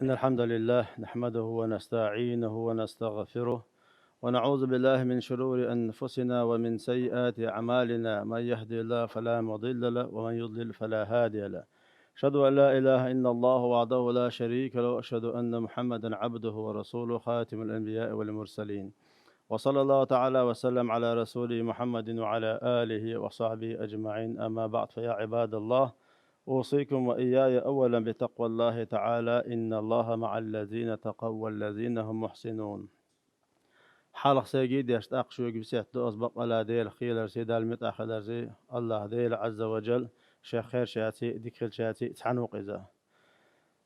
إن الحمد لله نحمده ونستعينه ونستغفره ونعوذ بالله من شرور أنفسنا ومن سيئات أعمالنا من يهدي الله فلا مضل له ومن يضلل فلا هادي له. أشهد أن لا إله إلا الله وحده لا شريك له وأشهد أن محمدا عبده ورسوله خاتم الأنبياء والمرسلين. وصلى الله تعالى وسلم على رسوله محمد وعلى آله وصحبه أجمعين. أما بعد، فيا عباد الله، أوصيكم وإياي أولا بتقوى الله تعالى. إن الله مع الذين تقوا والذين هم محسنون. حالق سيجيد يشتاق شو يجبسيت دو أسبق على ديل خيلر سيدا المتأخر زي الله ديل عز وجل شيخ خير شاتي ديكل شاتي تحنوق إذا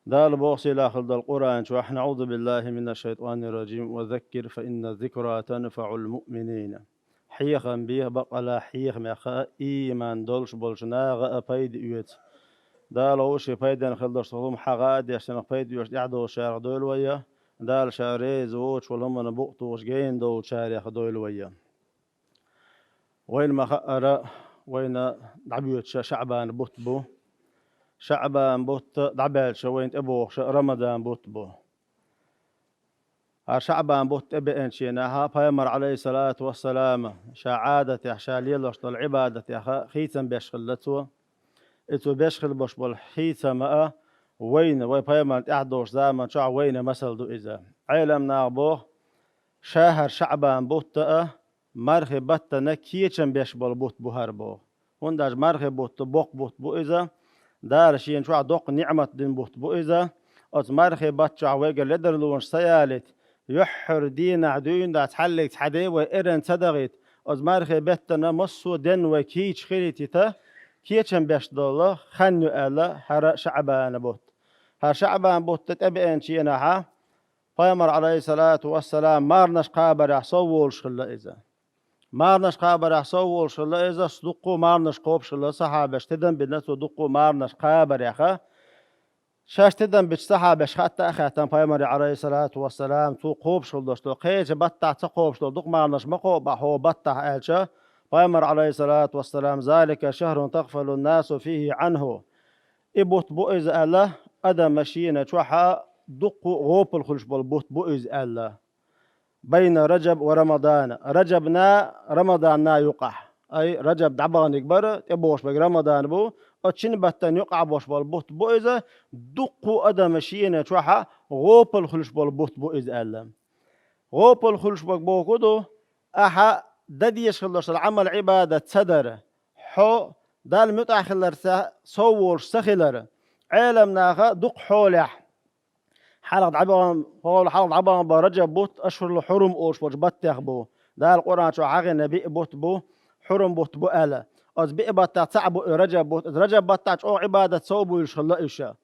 دال بوصي لاخذ القرآن شو نعوذ بالله من الشيطان الرجيم. وذكر فإن الذكرى تنفع المؤمنين. حيخا بيه بقى حيخ مخا إيمان دولش بولشناغ أبيد يوت دال وش فايدة خلص هم حقاد عشان فايد يوش يعدو شارع دول ويا دال شاري زوج ولهم نبقطوش جين دول شارع دول ويا وين ما خأر وين دعبيوت شعبان بوتبو شعبان بوت دعبال شوين أبو رمضان بوتبو شعبان بوت أبي إنشيناها فيمر عليه الصلاة والسلام شعادة يحشاليل وشتل عبادة يخا خيتم بيشخلتو إتو بيشخل بوش بالحيثة ماء وين ويبايمان إحدوش زامن شع وين مسل دو إذا عيلم ناقبوه شهر شعبان بوت مرخي بطة نكيتشن بيش بالبوت بوهربو ونداج مرخي بوت بوق بوت بو إذا دار شين شع دوق نعمة دين بوت بو إذا أت مرخي بطة ويقل لدر لونش سيالت يحر دين عدوين دا تحلق تحدي وإرن تدغيت أت مرخي بطة مصو دين وكيتش خيلتي تا كيتشن بيش دولا خنو ألا هر شعبان بوت هر شعبان بوت تتبعين شيناها فيمر عليه الصلاة والسلام مارنش قابر يحصول شخلا إذا مارنش قابر يحصول شخلا إذا صدقوا مارنش قوب شخلا صحابة اشتدن بالنسبة دقوا مارنش قابر يخا شاشتدن بيش صحابة حتى أخاتن فيمر عليه الصلاة والسلام تو قوب شخلا شلو قيج بطع تقوب شلو دق مارنش مقوب هو بطع ألشا فيمر عليه الصلاة والسلام ذلك شهر تغفل الناس فيه عنه إبوت بؤز الله أدم مشينا شوحا دق غوب الخلش بالبوت بؤز الله بين رجب ورمضان رجبنا رمضاننا يقع أي رجب دعبان يكبر تبوش بق رمضان بو أتشين بطن يقع بوش بالبوت بؤز دق أدم مشينا شوحا غوب الخلش بالبوت بؤز الله غوب الخلش بالبوكودو أحا دديش خلص العمل عبادة صدر حو دال متأخر صور سخلر علم ناخا دق حولح حلق عبان قول حلق عبان برجب بوت أشهر الحرم أوش بوت بو دال القرآن شو عاقي نبي بوت بو حرم بوت بو ألا أز بي بطع تعبو رجب بوت رجب بطع أو عبادة صوبو يشخلا إيشا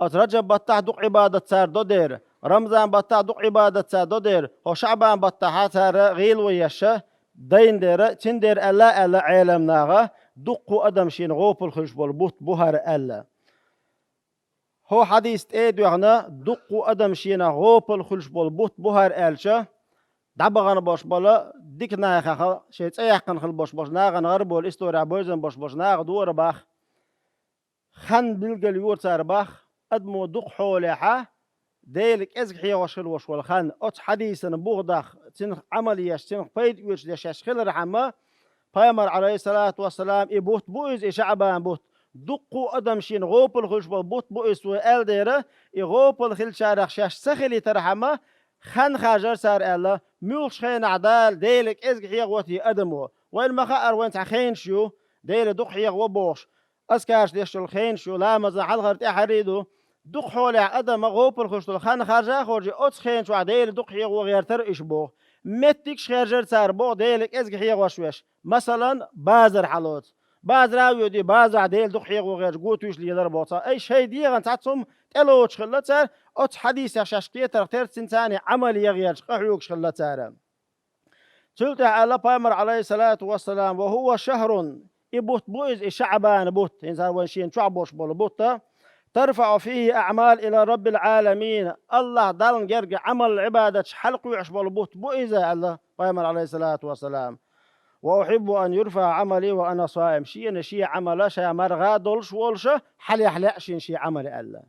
أز رجب بطع دق عبادة سار دودير رمضان بطع دق عبادة سار دودير هو شعبان بطع سار غيل ويشا دين دير تندير ألا عالم ناغا دقو أدم شين غوب الخش بالبوت بوهر ألا هو حديث إيد يغنى دقو أدم شين غوب الخش بالبوت بوهر ألشا دعبغان باش بالا ديك ناخا شيت أيحقن خل باش ناغن غربو الإستوريا بوزن باش ناغ دور باخ خن بلغل يور سار باخ أدمو دق حوليحا ديلك إزق حيا وشل وشول خان أت حديثا بوغداخ تنخ عملياش تنخ بيد يوش ديش خل رحمه فيمر عليه الصلاة والسلام إبوت بوئز شعبان بوت دقو أدم شين غوب الخلش بوت بوئز وآل ديره غوب الخل شارخ شاش سخلي ترحمه خان خاجر سار ألا مولش خين عدال ديلك إزق حيا غوتي أدمو وين مخار وين تخين شو ديل دق حيا غوبوش أسكاش ديش الخين شو لا مزا حلغرت أحريدو دق حولي أدم غوب الخلش خان خاجر خورجي أتس خين شو عديل دق حيا غوغير تر إشبو متك خارجر سار بو ديلك إزق حيا غوشوش مثلا بازر حلوت بازر يودي بازر عديل دق حيا غوغير قوتوش ليدر بوصا أي شيء دي غن تعتصم تلوش خلت سار أت حديث شاشكية ترتير سنتاني عمل يغير قحيوك خلت سار سلطة على بامر عليه الصلاة والسلام وهو شهر إبوت بوئز شعبان بوت إنسان وشين شعبوش بول بوتا ترفع فيه أعمال إلى رب العالمين الله دالن جرج عمل عبادة حلق ويعشبول بوت بوئزة الله بامر عليه الصلاة والسلام وأحب أن يرفع عملي وأنا صائم شي عمل شي مرغا دولش ولش حلي حلقشين شي عمل الله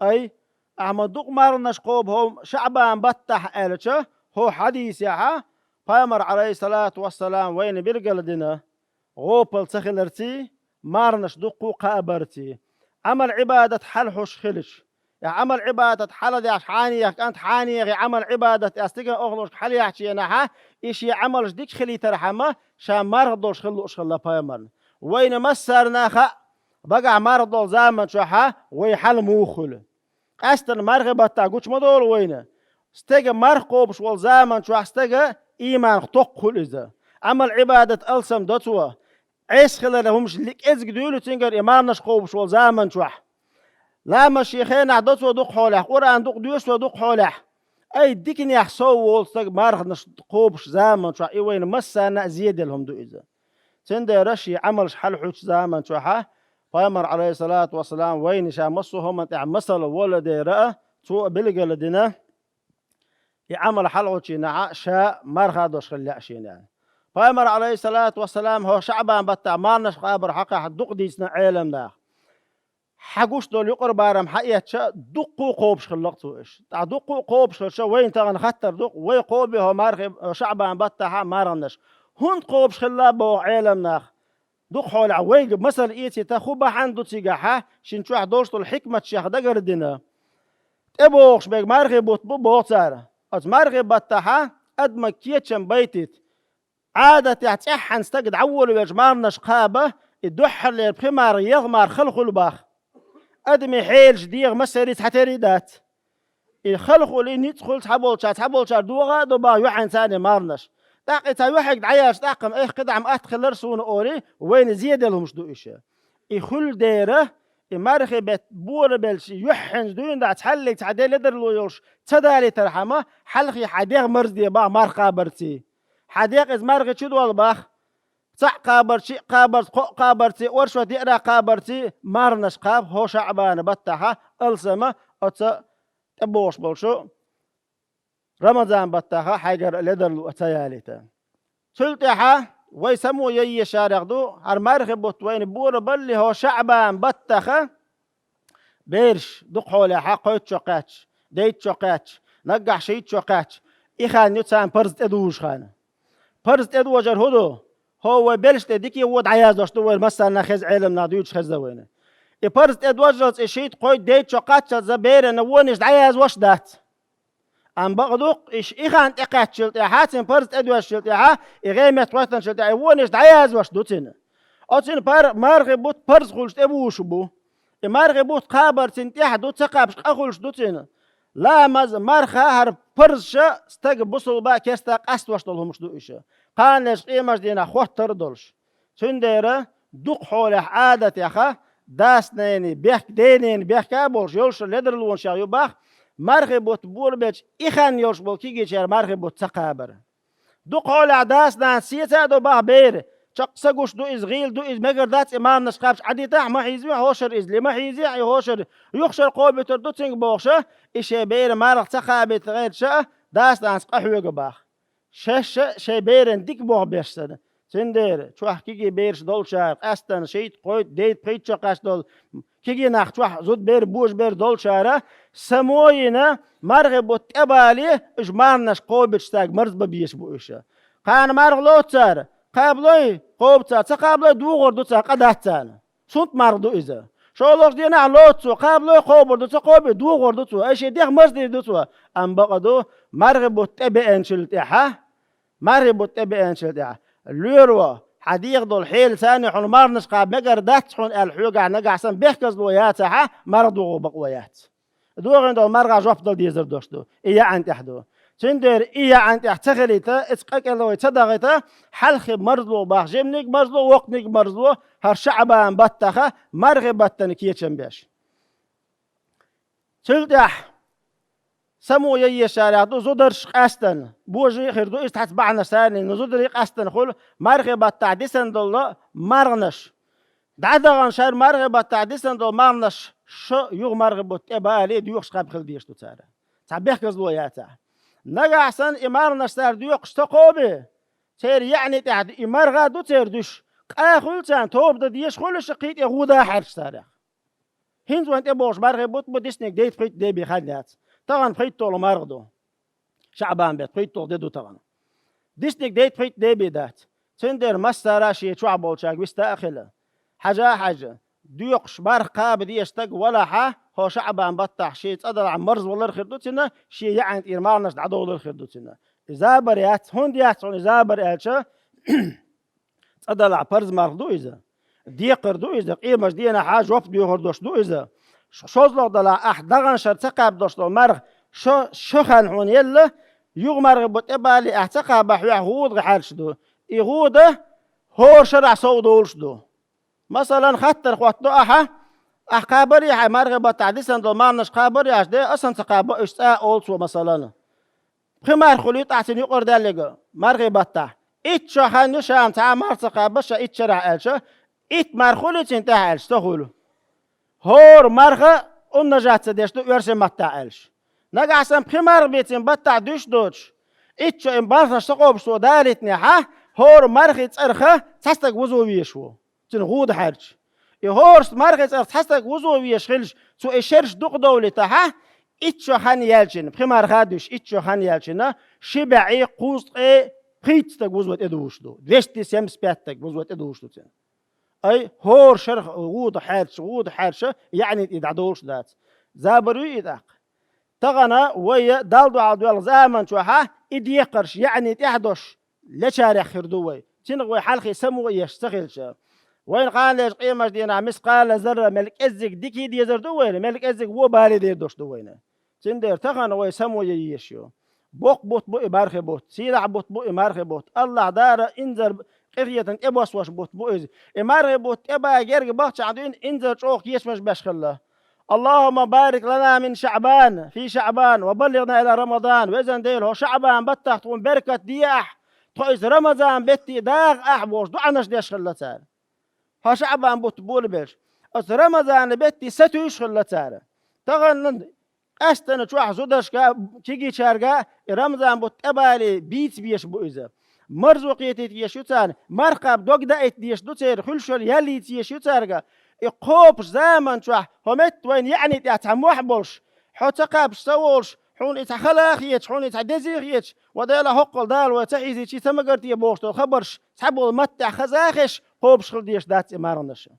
أي أحمد دوق مارنش قوب هم شعبان بطح ألتش هو حديث يا پیامبر علیه الصلاة والسلام وين برجل دنا غوبل تخلرتي مارنش دقو قابرتي عمل عبادة حلحش خلش يا عمل عبادة حلد يا حانيك أنت حانيك عمل عبادة أستيقن أغلوش حلي يحكي نها إشي عملش ديك خلي ترحمه شان مرضوش خلوش خلا پیامبر وين مسرنا خا بقى مرضو زامن شوحة ويحل موخل أستن مرغبة تاقوش مدول وين استيقن مرقوب شوال زامن شوح استيقن إيمان تقول إذا عمل عبادة ألسم دتوا عيس خلال همش لك إزق دولو تنقر إيمان نشقوب شوال زامن شوح لا مشيخين عدتوا دوق حولح قرآن دوق ديوش ودوق حولح أي ديكن يحسو والستق مارغ نشقوبش زامن شوح إيوين مسانا زيادة لهم دو إذا تندي رشي عمل حل حوش زامن شوحة پیامبر عليه الصلاة والسلام وين شا مصهم انت مثل ولد رأى تو بلغ لدنا يعمل حلوتي نع شاء مرخا دوش خلي يعني پیامبر عليه الصلاة والسلام هو شعبان بتاع مالنش قابر حقا حدق ديسنا عالم ده حقوش دول يقرب بارم حقيقة شا دقو قوبش خلقتو إيش تع دقو قوبش شا وين تغن خطر دق وي قوبي هو مرخ شعبان بتاع مارنش هون قوبش خلابو عالم ناخ دوق حول عويق مثل إيتي تخوبة عنده تيجاحة شنشوح دوشتو الحكمة شيخ دقر دينا تبوخش بيك مرخي بوت سارة أز مرخي بتاعها قد ما كيتشن بيتت عادة يحتحن استقد عول ويجمارنا شقابة الدحر اللي بخمار يغمار خلخل باخ أدمي حيل جديغ مسريت حتى ريدات الخلخ اللي ندخل تحبول شار دوغا دوبا يوحن ثاني مارنش تاقي تا يوحك عياش تاقم ايه قدعم ادخل رسون اوري وين زيادة لهم شدو إيشا يخل ديره مرخي بيت بور بلش يحن دوين دا تحلق تعدي لدر لو يوش تدالي ترحمه حلقي حديق مرز دي با مار قابرتي حديق از مرخي شدو الباخ صح قابرتي قابرتي ورشوة ديرا قابرتي مارنش قاب هو شعبان بطاها السما اتا تبوش بلشو رمضان بطاها حيقر لدر لو اتياليتا سلطحة ويسمو يي شارع دو هر مرخي بوتوين بور بلي هو شعبان بطخة بيرش دق حولي حقويت شوقاتش ديت شوقاتش نقع شيت شوقاتش إخان يتسان برزت ادوش خانه برزت ادو وجر هدو هو بلش تديكي ود عيازوش دو مثلا خز علم ناديوش خز دوينه برزت ادو وجرت اشيت قويت ديت شوقاتش زبير نونش عياز وش دات أم بقدوق إيش إخان تقعد شلتها حاتم برزت أدوش شلتها إغيمة وطن شلتها ونش دعياز وش دوتين أتين بار مارغ بوت برز خلش أبوش بو مارغ بوت قابر تنتيح دوت سقابش أخلش دوتين لا مز مارخ هر برز شا استق بصل با كستق أستوش دلهم مش دو إيش قانش قيمش دينا خوت تردلش سنديرة دوق حول عادة يا خا داس نيني بيحك دينين بيحكا بورش يولش لدر لون شايو باخ مرخي بوت بور بيش إخان يوش بولكيجي شير مرخي بوت سقابر دو قول عداس نان سيتا دو باه بير شقسقوش دو إزغيل دو إز مقردات إمام نشقابش عديتا ما حيزي هوشر إزلي ما حيزي هوشر يخشر قوبي تردو تنق بوخشة إشي بير مرخ سقابي تغير شا داس نان سقحوي قباخ شي بيرن ديك بوخ بيشتن سندير شوح كيجي بيرش دول شارق أستن شيت قويت ديت قيت شقاش دول كيجي ناخ شوح زود بير بوش بير دول شارع سموينا مرغ بوت أبالي إجمارناش قوبش تاق مرز ببيش بوشة قان مرغ لوتر قابلوي قوبتا تقابلوي دوغور دوتا قداتان سنت مرغ دو إذا شولوش دينا لوتو قابلوي قوبر دوتا قوبي دوغور دوتو أي شي ديغ مرز دي دوتو أم بقدو مرغ بوت أبئن شلتها مرغ بوت أبئن شلتها الليروا حديق دول حيل ثاني حن مارنش قاب مقر دات حن الحيوقع نقع سن بيحكز لوياتها مرضو بقويات دوغن دول مرغا جوب دول ديزر دوشتو إيا أنت أحدو تندر إيا أنت أحتغليتا إتقاك اللوي تدغيتا حلخي مرضو باخ جمنيك مرضو وقتنيك مرضو هر شعبان بطخة مرغي بطنك يتشن بيش تلتح سمو يي شارع دو زودرش قاستن بوجي خير دو استحت بعنا ثاني نزودري قاستن خل مرغبة تعديسن دول مرغنش دعدغن شار مرغبة تعديسن دول مرغنش شو يغ مرغبة تبالي ديوخش قاب خل ديش تو تارا تعبيخ كزلو ياتا نجا حسن إمارنش سار ديوخش تقوبي تير يعني تعد إمارغا دو تير دوش قاخل تان توب دا ديش خل شقيت يغودا حرش تاريخ هنز وانت بوش مرغ بوت بوديسنك ديت فيت دي بخدنات طبعا فيت طول مرغدو شعبان بيت فيت طول ديدو طبعا ديسنك ديت فيت دي بيدات تندر مسارا شي شعبول شاك بيستأخله حاجة ديوقش برقا بدي يشتق ولا ح هو شعبان بطح شي تصدر عن مرز ولا الخردوتنا شي يعني إيرمانش عدو الخردوتنا إذا بريات هون ديات إذا بريات تصدر برز مرضو إذا دي قردو إذا قيمش دينا حاجة وفد بيخردوش دو إذا شوزلو دلا أحدغن شرتقاب دوشلو مرغ شخن هون يلا يغمر بتقبالي احتقاب بحوح هود غحالش دو يغوده هو شرع صودولش دو مثلا خطر خوات دو أحقابري حي مرغ بتعديسن دو مارنش قابري عش دي أصلا تقابو إشتاء أولسو مثلا خمار خليط أحسن يقر داليغو مرغ بتع إت شخان يشام تعا مارسقا بشا إت شرع ألشا إت مارخولي انتهى ألش تخولو هور مرغ النجات سديشتو يرسم متع ألش نجا سام خمار بيتين بتع دوش دوش إت شو إن بارش تقوب سو دارتني هور مرغ تسرخه تستق وزو بيشو تنغود حرج يهورس مرغ تسرخ تستق وزو بيشخلش سو إشرش دوق دولة إت شو خان يالشين خمار خادوش إت شو خان يالشين شبعي قوست قيت وزوت إدوش دو دشتي سيمس بيتك وزوت إدوش دو تين أي هور شرخ غود حارش يعني يدعدوش ذات زابرو يدق تغنى ويا دالدو عدو زامن شوها إدي قرش يعني تحدش لشارع خردوي تنغوي حلقي سمو يشتغلش وين قال ليش قيمة دينا مس قال زر ملك إزك ديكي دي زردوين ملك إزك وو بالي دي دوش دوين تندير تغنى ويا سمو يشيو بوق بوت بو إبارخ بوت سيدع بوت بو إمارخ بوت الله دار إنزر قرية إبوس وش بوت بو إز إمارخ بوت إبا جرق بوت عدوين إنزر شوق يشمش بشخله اللهم بارك لنا من شعبان في شعبان وبلغنا إلى رمضان وإذن ديله شعبان بتح تكون بركة دياح تويز رمضان بتي داغ أحبوش دعناش ديش خلتار ها شعبان بوت بول بيش أس رمضان بتي ستوش خلتار تغنن أستنا شو حزودش كيجي شارجا رمضان بوت أبالي بيت بيش بوزة مرزوقيتي تيشوتان مرقب دوق دايت ديش دوتير خلشل يلي تيشوتارجا يقوبش زمن شو همت وين يعني تعموح بولش حتقابش سوولش حون يتخلاخيتش حون يتعدزيخيتش ودالا هقل دال وتعيزي شي تمقرتي بوش تو خبرش سحبوا المتع خزاخش قوبش خل ديش دات إمارنش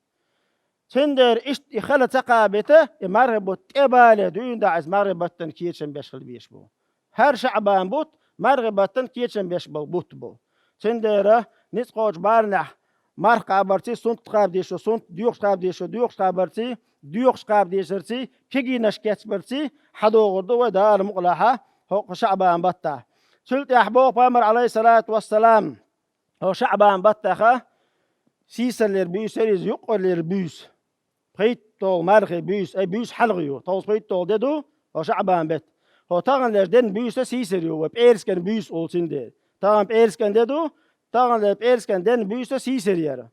تندر إشت يخلى تقابته يمر بوت إبالة دون داعز مر بطن كيتشن بيشخل بيشبو هر شعبان بوت مر بطن كيتشن بيشبو بوت بو تندر نسقوش بارنح مر قابرتي سنت قاب ديشو سنت ديوخ قاب ديشو ديوخ قابرتي ديوخ قاب ديشرتي كيجي نشكيت برتي حدو غردو ودار مقلحة هو شعبان بطة سلت أحبوه بامر عليه الصلاة والسلام هو شعبان بطة سيسر لربيوس سريز يقر لربيوس بريتو مرخي بيوس أي بيوس حلغيو توس بريتو ديدو هو شعبان بيت هو تاغن ليش دين بيوس سيسريو وبيرس كان بيوس أولسين دي تاغن بيرس كان ديدو تاغن بيرس كان دين بيوس سيسريو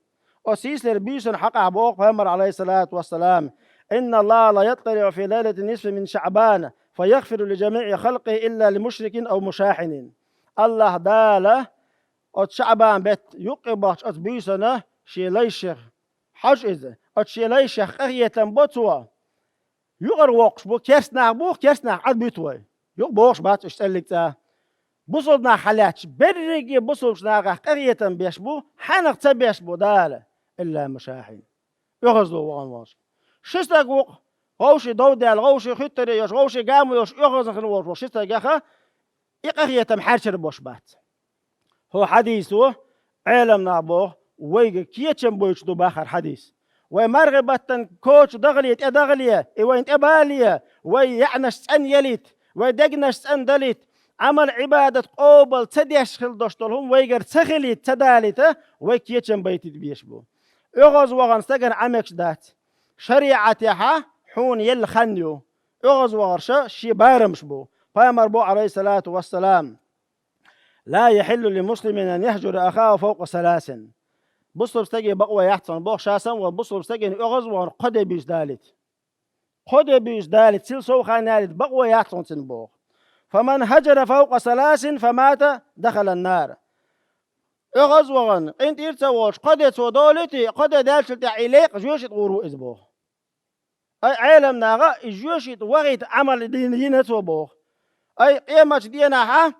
أو سيسر بيوس حق عبوق فهمر عليه الصلاة والسلام إن الله لا يطلع في ليلة النصف من شعبان فيغفر لجميع خلقه إلا لمشرك أو مشاحن الله داله أو شعبان بيت يقبض أو بيوسنا شي ليشخ حج إذا أشي ليشخ قرية بوتوا يقر وقش بو كيرسنا بو كيرسنا عد بيتوي يق بوش بات اشتلك تا بوصلنا حالات برقي بوصلنا قرية بيشبو حنق تبيشبو دالة إلا مشاحن يغزلوا وغنواش شستاق وق غوشي دودال غوشي خطري يوش غوشي قامو يوش يغزن خنواش وشستاق يخا يقرية محارشر بوش بات هو حديثه علمنا بوه ويجي كيتشم بوش دو باخر حديث ومرغبة كوتش دغليت ادغليه وين اباليه ويعنش ان يليت ودقنش ان دليت عمل عبادة قوبل تديش خل دوشتلهم ويجر تخليت تداليته ويكيتشم بيت بيشبو يغز وغن سجن عمكش دات شريعتها حون يل خنيو يغز وغرشا شي بارمش بو فامر بو عليه الصلاة والسلام لا يحل لمسلم ان يهجر اخاه فوق ثلاث بصل بستجي بقوى يحسن بوخ شاسم وبصل بستجي يغز وغن قد بيش دالت قد بيش دالت سيل سو خانالت بقوى يحسن سنبوخ فمن هجر فوق ثلاث فمات دخل النار يغز وغن انت يرتوش قد يتو دولتي قد دالت تعيليق جوش تغورو ازبوخ أي عالم ناغا إجوشت وغيت عمل دين توبوخ أي قيمة دينها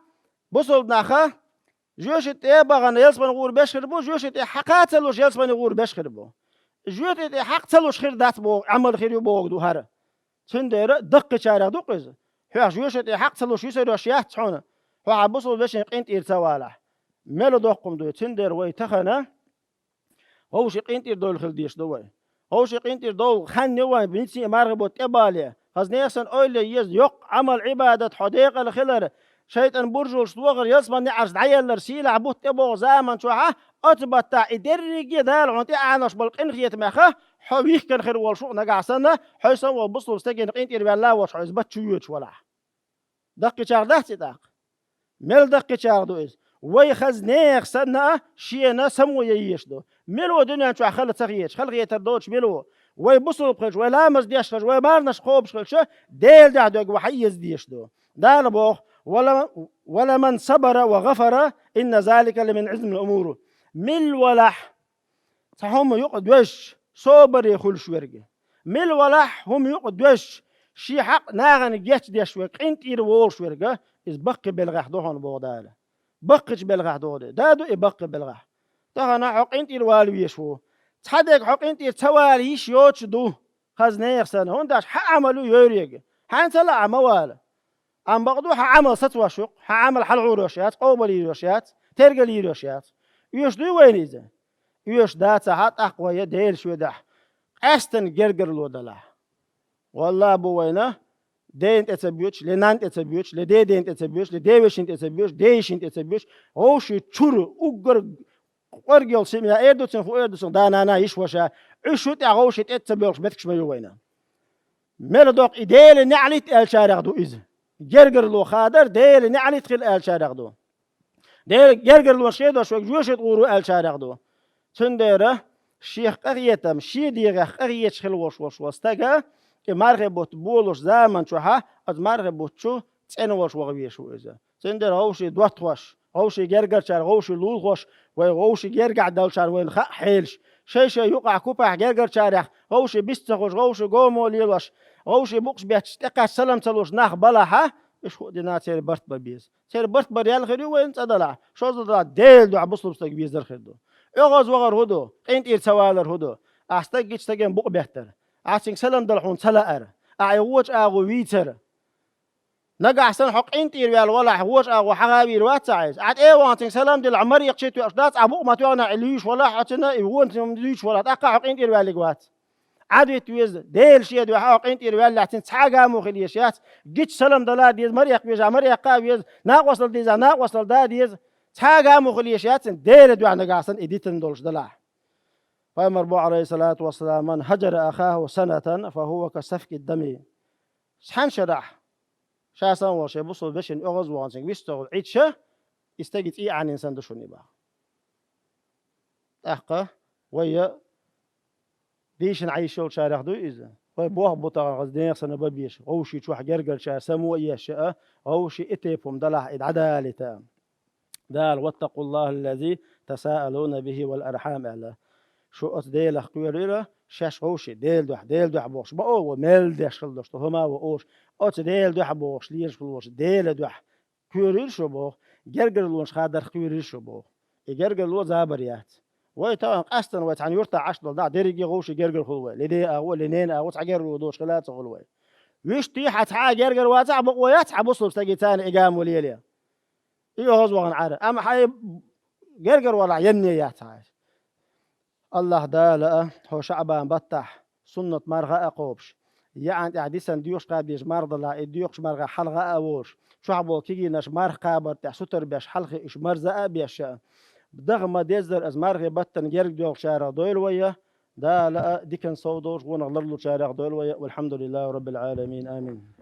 بصل ناخا جوشت بغن يلسبن غور بشخربو جوشت حقاتلوش يلسبن غور بشخربو جوشت حقتلوش خير دات بو عمل خير بو دو هر تندر دق شارع دقز هو جوشت حقتلوش يسروش يحتحونه هو بصل بشن قنت إرتواله ملو دقم دو تندر وي تخنا هو شقنت دول خلديش دوي هو شقنت دول خن نوان بنتي مرغبو تبالي خزنيسن أولي يز يق عمل عبادة حديقة الخلر شيطان برجول شتوغر يسمن نعرس دعيال رسيلة عبوت تبو زامن شوحة أتبطع إدرجي دال عنتي عناش بالقن خيت مخه حويك كان خير والشوق نقع سنة حيث هو بصل استجن قنت إربالله وش حيث بتشويوش ولا دق شار دهتي دق مل دق شار دويز وي خزنيخ سنة شينا سمو ييشدو ملو دنيا شو خلت سخيش خلق يتردوش ملو وي بصل بخش وي لامز ديش خش وي مارنش خوبش خش ديل دعدوك وحيز ديشدو دال بوخ ولا من صبر وغفر إن ذلك لمن عزم الأمور مل ولح هم يقعد وش صبر يخل شورجه مل ولح هم يقعد وش شي حق ناغن جيش ديش وك انت يروول شورجه إز بقي بالغح دوهن بوداله بقش بالغح دوده دادو يبقي بالغح تهنا حق انت يروالو يشو تحدك حق انت يتوالي يشيوش دو خزنيخ سنة هون داش حق عملو يوريجه حانسلا عمواله عم بقدو حعمل ستوى شق حعمل حلعوروشيات قوبليروشيات ترقليروشيات يوش دو وين إذا يوش داتا حت أقوى يدير شو دح أستن جرجر لو دلاه والله بوينه دين تتبيوش لنان تتبيوش لدي دين تتبيوش لديوشين تتبيوش ديشين تتبيوش هوشي تشور أجر أرجل سميا إيردوتن فو إيردوتن دانا يشوشا عشو تعوشي تتبيوش بتكش ميوينه ملدوق إديل نعلت الشارع دو إذا جرجر لو خادر ديل نعلت خل الشارع دو ديل جرجر لو شيدو شو جوشت غورو الشارع دو تندره شيخ قريتم شيديغ قريت خل وش وستجا مارغ بوت بولوش زمان شوها از مارغ بوت شو تسن وش وغويشو إذا تندر هوشي دوت وش هوشي جرجر شار هوشي لول وش وهوشي جرجع دول شار وين حيلش شيء يقع كوبا جرجر شارع هوشي بيستخوش هوشي قومو ليلوش هوشي بوكس بيتشتقى سلام تلوش ناخ بلاها إيش هو دينا تير برت ببيز تير برت بريال خيرو وين تدلع شو زدلا ديل دو عبصلو بستق بيز در خيردو يغاز وغر هدو قينت إير سوالر هدو أستق تستقين بوق بيهتر عشان سلام دلحون سلأر أعيوش أغو ويتر نقع أحسن حق إنت إير ولا حوش أغو حغابي روات عايز عاد إيه وانتين سلام دل عمر يقشيت وأشدات أبوق ما توانا عليش ولا حتنا يوون تمديش ولا تقع حق إنت إير والقوات عادو يتويز ديل شيء دو حق إنت إير ولا تنسحاجا مخليشيات جيت سلام دلا ديز مريق بيجا مريق قابيز ناقوصل ديزا ناقوصل دا ديز تحاجا مخليشيات ديل دو نقع أحسن إديتن دولش دلا فمربوع عليه الصلاة والسلام من هجر أخاه سنة فهو كسفك الدم سحن شرح شاسن وشي بصل بشن أغز وانسن بيستغل عيدشة يستجد إيه عن إنسان دشوني بقى أحقه ويا ديشن عيشو شارع دو إذا ويبوه بطاقة غزدين سنة ببيش أو شي تشوح جرجر شار سمو إياشة أو شي إتيبهم دلح إدعدالتا دال واتقوا الله الذي تساءلون به والأرحام أهله شو أتديل أخويريرا شاش غوشي ديل دوح بوش بقو وميل ديش خلدوش تهما وقوش أتديل دوح بوش ليرش بلوش ديل دوح كويرير شو بوخ جرجر لونش خادر كويرير شو بوخ جرجر لو زابريات ويتوان قاستن ويتعن يرتع عشل دا ديريجي غوشي جرجر خلوه لدي أو لنين أو تعجر ودوش خلات خلوه ويش تيحة حا جرجر واتع بقويات حبصل بستجيتان إقام وليليا إيه هزوان عارف أما حي جرجر ولا ينيات عايش الله دالا هو شعبان بطح سنة مرغة أقوبش يعني عديسان ديوش قابيش مرض لا ديوش مرغة حلقة أوش شعبو كيجي نش مرغ قابر تح ستر بيش حلقة إش مرزة بيش بدغم ديزر از مرغة بطن جرق ديوش شارع دويل ويا دالا ديكن صودوش ونغلر له شارع دويل ويا والحمد لله رب العالمين آمين